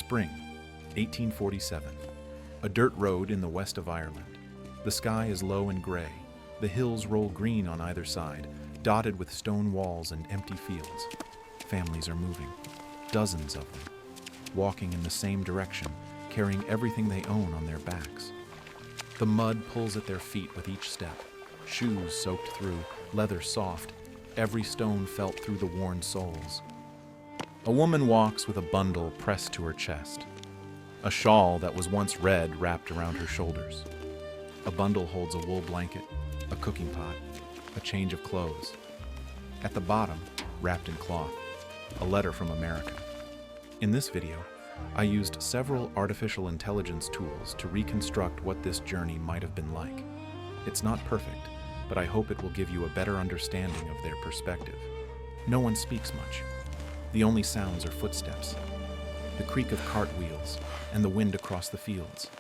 Spring, 1847. A dirt road in the west of Ireland. The sky is low and gray. The hills roll green on either side, dotted with stone walls and empty fields. Families are moving, dozens of them, walking in the same direction, carrying everything they own on their backs. The mud pulls at their feet with each step, shoes soaked through, leather soft, every stone felt through the worn soles. A woman walks with a bundle pressed to her chest, a shawl that was once red wrapped around her shoulders. A bundle holds a wool blanket, a cooking pot, a change of clothes. At the bottom, wrapped in cloth, a letter from America. In this video, I used several artificial intelligence tools to reconstruct what this journey might have been like. It's not perfect, but I hope it will give you a better understanding of their perspective. No one speaks much. The only sounds are footsteps, the creak of cartwheels, and the wind across the fields.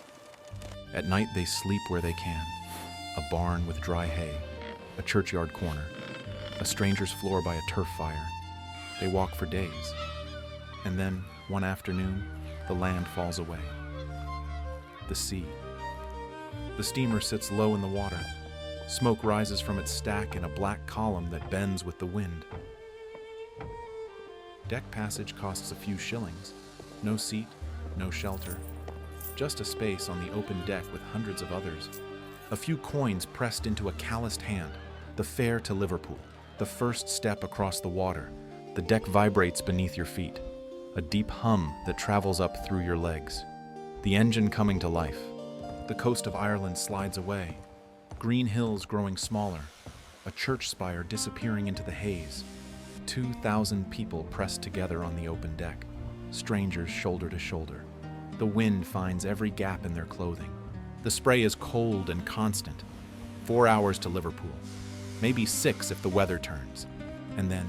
At night they sleep where they can. A barn with dry hay, a churchyard corner, a stranger's floor by a turf fire. They walk for days. And then, one afternoon, the land falls away. The sea. The steamer sits low in the water. Smoke rises from its stack in a black column that bends with the wind. Deck passage costs a few shillings. No seat, no shelter. Just a space on the open deck with hundreds of others. A few coins pressed into a calloused hand. The fare to Liverpool. The first step across the water. The deck vibrates beneath your feet. A deep hum that travels up through your legs. The engine coming to life. The coast of Ireland slides away. Green hills growing smaller. A church spire disappearing into the haze. 2,000 people pressed together on the open deck. Strangers shoulder to shoulder. The wind finds every gap in their clothing. The spray is cold and constant. 4 hours to Liverpool. Maybe 6 if the weather turns. And then,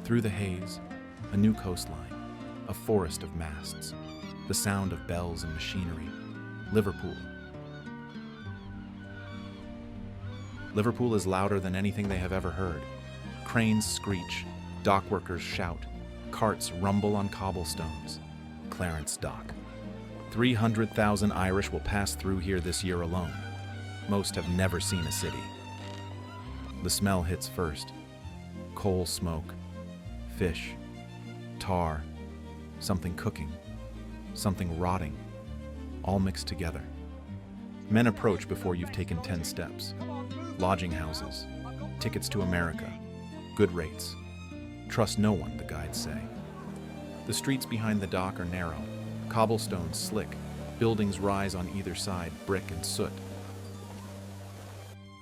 through the haze, a new coastline. A forest of masts. The sound of bells and machinery. Liverpool. Liverpool is louder than anything they have ever heard. Cranes screech. Dock workers shout. Carts rumble on cobblestones. Clarence Dock. 300,000 Irish will pass through here this year alone. Most have never seen a city. The smell hits first. Coal smoke. Fish. Tar. Something cooking. Something rotting. All mixed together. Men approach before you've taken 10 steps. Lodging houses. Tickets to America. Good rates. Trust no one, the guides say. The streets behind the dock are narrow, cobblestones slick, buildings rise on either side, brick and soot.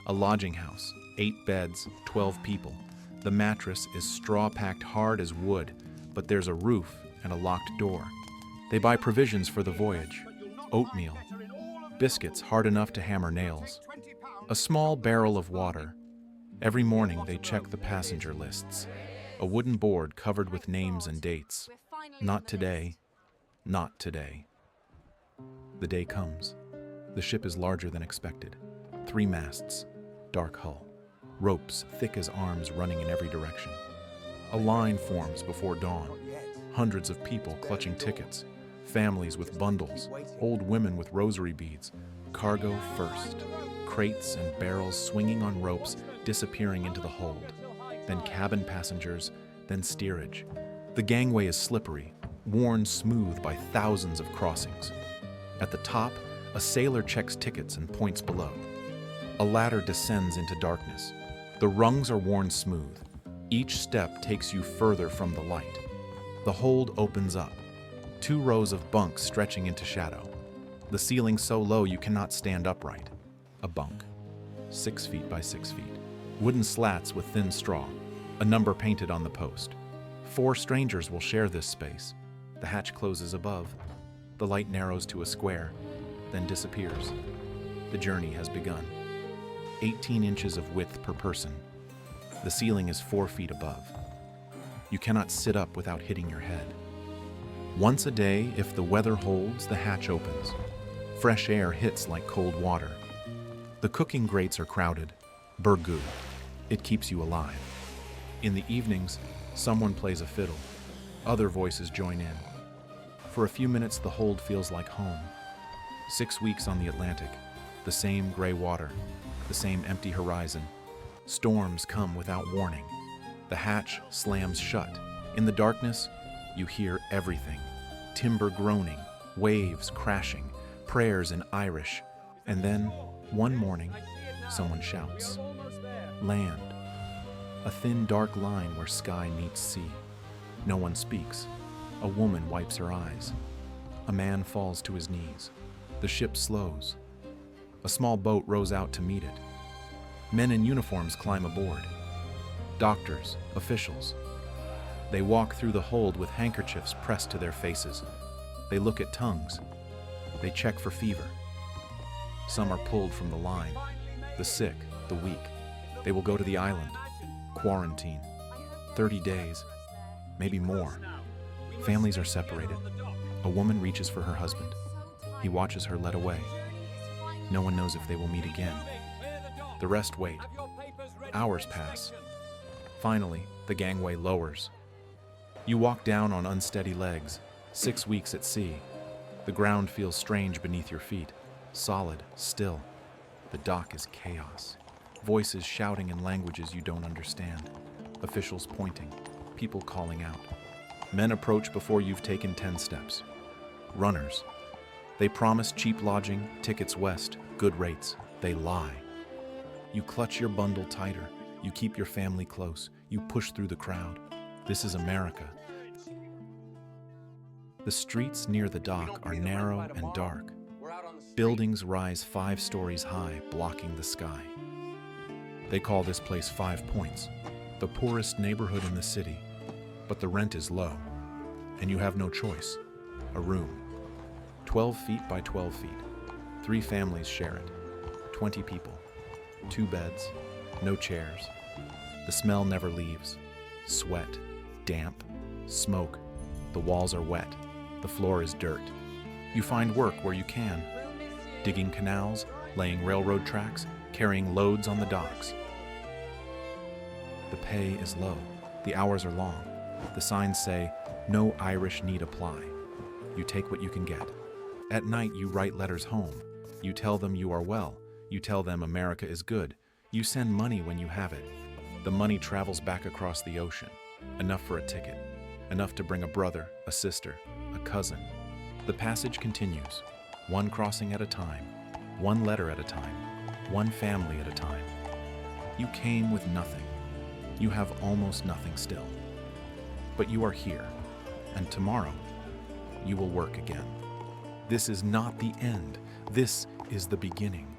A lodging house, 8 beds, 12 people. The mattress is straw-packed hard as wood, but there's a roof and a locked door. They buy provisions for the voyage, oatmeal, biscuits hard enough to hammer nails, a small barrel of water. Every morning they check the passenger lists. A wooden board covered with names and dates. Not today, not today. The day comes. The ship is larger than expected. 3 masts, dark hull, ropes thick as arms running in every direction. A line forms before dawn. Hundreds of people clutching tickets, families with bundles, old women with rosary beads. Cargo first. Crates and barrels swinging on ropes, disappearing into the hold. Then cabin passengers, then steerage. The gangway is slippery, worn smooth by thousands of crossings. At the top, a sailor checks tickets and points below. A ladder descends into darkness. The rungs are worn smooth. Each step takes you further from the light. The hold opens up. 2 rows of bunks stretching into shadow. The ceiling so low you cannot stand upright. A bunk, 6 feet by 6 feet. Wooden slats with thin straw, a number painted on the post. 4 strangers will share this space. The hatch closes above. The light narrows to a square, then disappears. The journey has begun. 18 inches of width per person. The ceiling is 4 feet above. You cannot sit up without hitting your head. Once a day, if the weather holds, the hatch opens. Fresh air hits like cold water. The cooking grates are crowded. Burgoo. It keeps you alive. In the evenings, someone plays a fiddle. Other voices join in. For a few minutes, the hold feels like home. 6 weeks on the Atlantic, the same gray water, the same empty horizon. Storms come without warning. The hatch slams shut. In the darkness, you hear everything. Timber groaning, waves crashing, prayers in Irish. And then, one morning, someone shouts, "Land." A thin, dark line where sky meets sea. No one speaks. A woman wipes her eyes. A man falls to his knees. The ship slows. A small boat rows out to meet it. Men in uniforms climb aboard. Doctors, officials. They walk through the hold with handkerchiefs pressed to their faces. They look at tongues. They check for fever. Some are pulled from the line. The sick, the weak. They will go to the island. Quarantine. 30 days. Maybe more. Families are separated. A woman reaches for her husband. He watches her led away. No one knows if they will meet again. The rest wait. Hours pass. Finally, the gangway lowers. You walk down on unsteady legs, 6 weeks at sea. The ground feels strange beneath your feet, solid, still. The dock is chaos. Voices shouting in languages you don't understand. Officials pointing. People calling out. Men approach before you've taken 10 steps. Runners. They promise cheap lodging, tickets west, good rates. They lie. You clutch your bundle tighter. You keep your family close. You push through the crowd. This is America. The streets near the dock are narrow and dark. Buildings rise 5 stories high, blocking the sky. They call this place 5 Points, the poorest neighborhood in the city. But the rent is low, and you have no choice. A room. 12 feet by 12 feet. 3 families share it. 20 people. 2 beds. No chairs. The smell never leaves. Sweat. Damp. Smoke. The walls are wet. The floor is dirt. You find work where you can. Digging canals, laying railroad tracks, carrying loads on the docks. The pay is low. The hours are long. The signs say, "No Irish need apply." You take what you can get. At night, you write letters home. You tell them you are well. You tell them America is good. You send money when you have it. The money travels back across the ocean. Enough for a ticket. Enough to bring a brother, a sister, a cousin. The passage continues, one crossing at a time, one letter at a time, one family at a time. You came with nothing. You have almost nothing still. But you are here, and tomorrow you will work again. This is not the end. This is the beginning.